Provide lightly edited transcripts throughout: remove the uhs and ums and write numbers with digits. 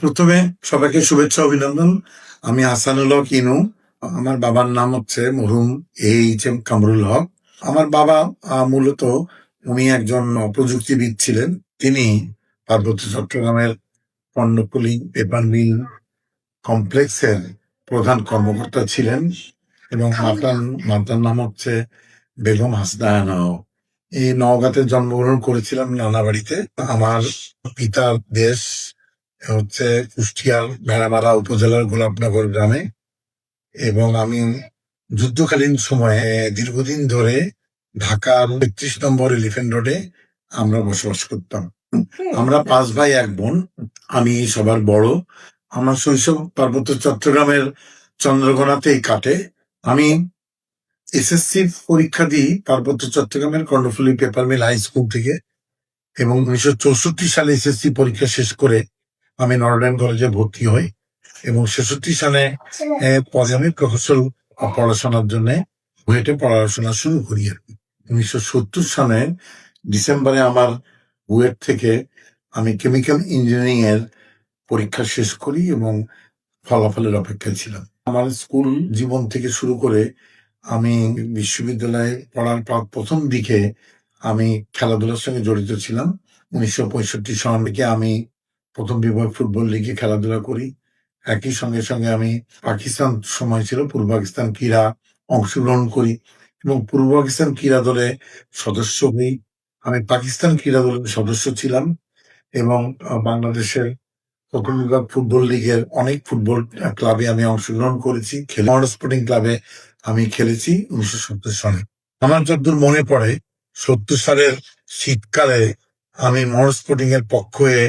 প্রথমে সবাইকে শুভেচ্ছা অভিনন্দন। আমি হাসানুল হক ইনু। আমার বাবার নাম হচ্ছে মরহুম এইচ.এম. কামরুল হক। আমার বাবা মূলত উনি একজন প্রযুক্তিবিদ ছিলেন। তিনি পার্বত্য চট্টগ্রামের কর্ণফুলী পেপার মিল কমপ্লেক্সের প্রধান কর্মকর্তা ছিলেন এবং মাতার নাম হচ্ছে বেগম হাসনায়না হক। এই নওগাঁতে জন্মগ্রহণ করেছিলাম নানা বাড়িতে। আমার পিতার দেশ হচ্ছে কুষ্টিয়ার ভেড়ামারা উপজেলার গোলাপনগর গ্রামে, এবং আমি যুদ্ধকালীন সময়ে দীর্ঘদিন ধরে ঢাকার ৩১ নম্বর এলিফ্যান্ট রোডে আমরা বসবাস করতাম। আমরা 5 ভাই 1 বোন। আমি সবার বড়। আমার শৈশব পার্বত্য চট্টগ্রামের চন্দ্রকোনাতেই কাটে। আমি এসএসসি পরীক্ষা দিই পার্বত্য চট্টগ্রামের Karnaphuli paper mill high school থেকে, এবং 1964 সালে এসএসসি পরীক্ষা শেষ করে আমি নর্ডার্ন কলেজে ভর্তি হই, এবং 66 সালে পরে আমি প্রকৌশল পড়াশোনার জন্য বুয়েটে পড়াশোনা শুরু করি। 1970 সালে ডিসেম্বরে আমার বুয়েট থেকে আমি কেমিক্যাল ইঞ্জিনিয়ারিং এর পরীক্ষা শেষ করি এবং ফলাফলের অপেক্ষায় ছিলাম। আমার স্কুল জীবন থেকে শুরু করে আমি বিশ্ববিদ্যালয়ে পড়ার প্রথম দিকে আমি খেলাধুলার সঙ্গে জড়িত ছিলাম। 1965 সাল থেকে আমি প্রথম বিভাগ ফুটবল লিগে খেলাধুলা করি। একই সঙ্গে সঙ্গে আমি পাকিস্তান সময় ছিল পূর্ব পাকিস্তান ক্রীড়া অংশগ্রহণ করি এবং পূর্ব পাকিস্তান ক্রীড়া দলে সদস্য হই। আমি পাকিস্তান ক্রীড়া দলের সদস্য ছিলাম এবং বাংলাদেশের প্রথম বিভাগ ফুটবল লিগের অনেক ফুটবল ক্লাবে আমি অংশগ্রহণ করেছি। স্পোর্টিং ক্লাবে আমি খেলেছি 1970 সালে। আমার যতদূর মনে পড়ে 70 সালের শীতকালে আমি মহর স্পোর্টিং এর পক্ষ হয়ে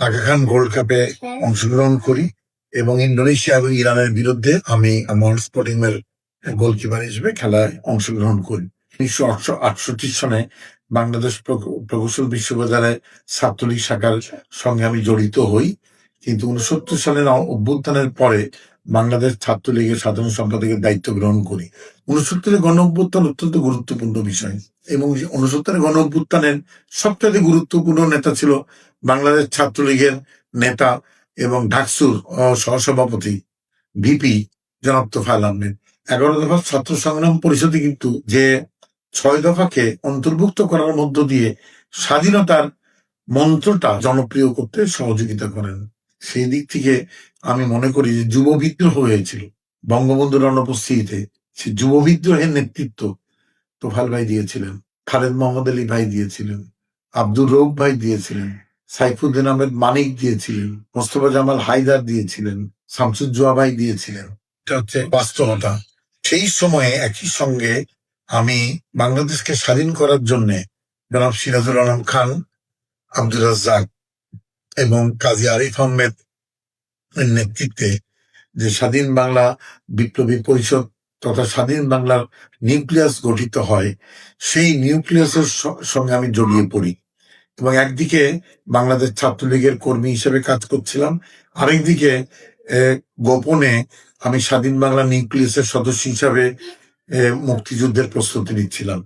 আগা খান গোল্ড কাপে অংশগ্রহণ করি এবং ইন্দোনেশিয়া এবং ইরানের বিরুদ্ধে আমি মহর স্পোর্টিং এর গোলকিপার হিসেবে খেলায় অংশগ্রহণ করি। 1968 সালে বাংলাদেশ প্রকৌশল বিশ্ববিদ্যালয়ের ছাত্রলীগ শাখার সঙ্গে আমি জড়িত হই, কিন্তু 69 সালের অভ্যুত্থানের পরে বাংলাদেশ ছাত্রলীগের সাধারণ সম্পাদকের দায়িত্ব গ্রহণ করি। 69-এর গণ অভ্যুত্থান অত্যন্ত গুরুত্বপূর্ণ বিষয়, এবং 69-এর গণ অভ্যুত্থানের সবচেয়ে গুরুত্বপূর্ণ নেতা ছিল বাংলাদেশ ছাত্রলীগের নেতা এবং ঢাকসুর সহসভাপতি ভিপি জনাব তোফায়েল আহমেদ। 11 দফা ছাত্র সংগ্রাম পরিষদে কিন্তু যে 6 দফাকে অন্তর্ভুক্ত করার মধ্য দিয়ে স্বাধীনতার মন্ত্রটা জনপ্রিয় করতে সহযোগিতা করেন। সেই দিক থেকে আমি মনে করি যে যুব বিদ্রোহ হয়েছিল বঙ্গবন্ধুর অনুপস্থিতিতে, সে যুব বিদ্রোহের নেতৃত্ব তোফায়েল ভাই দিয়েছিলেন, খালেদ মোহাম্মদ আলী ভাই দিয়েছিলেন, আব্দুর রউফ ভাই দিয়েছিলেন, সাইফুদ্দিন আহমেদ মানিক দিয়েছিলেন, মোস্তফা জামাল হায়দার দিয়েছিলেন, শামসুজ্জোহা ভাই দিয়েছিলেন। এটা হচ্ছে বাস্তবতা। সেই সময়ে একই সঙ্গে আমি বাংলাদেশকে স্বাধীন করার জন্য জনাব সিরাজুল আলম খান, আব্দুর রাজ্জাক এবং কাজী আরিফ আহমেদ এর নেতৃত্বে যে স্বাধীন বাংলা বিপ্লবী পরিষদ তথা স্বাধীন বাংলার নিউক্লিয়াস গঠিত হয়, সেই নিউক্লিয়াসের সঙ্গে আমি জড়িয়ে পড়ি এবং একদিকে বাংলাদেশ ছাত্রলীগের কর্মী হিসেবে কাজ করছিলাম, আরেকদিকে গোপনে আমি স্বাধীন বাংলা নিউক্লিয়াসের সদস্য হিসাবে মুক্তিযুদ্ধের প্রস্তুতি নিচ্ছিলাম।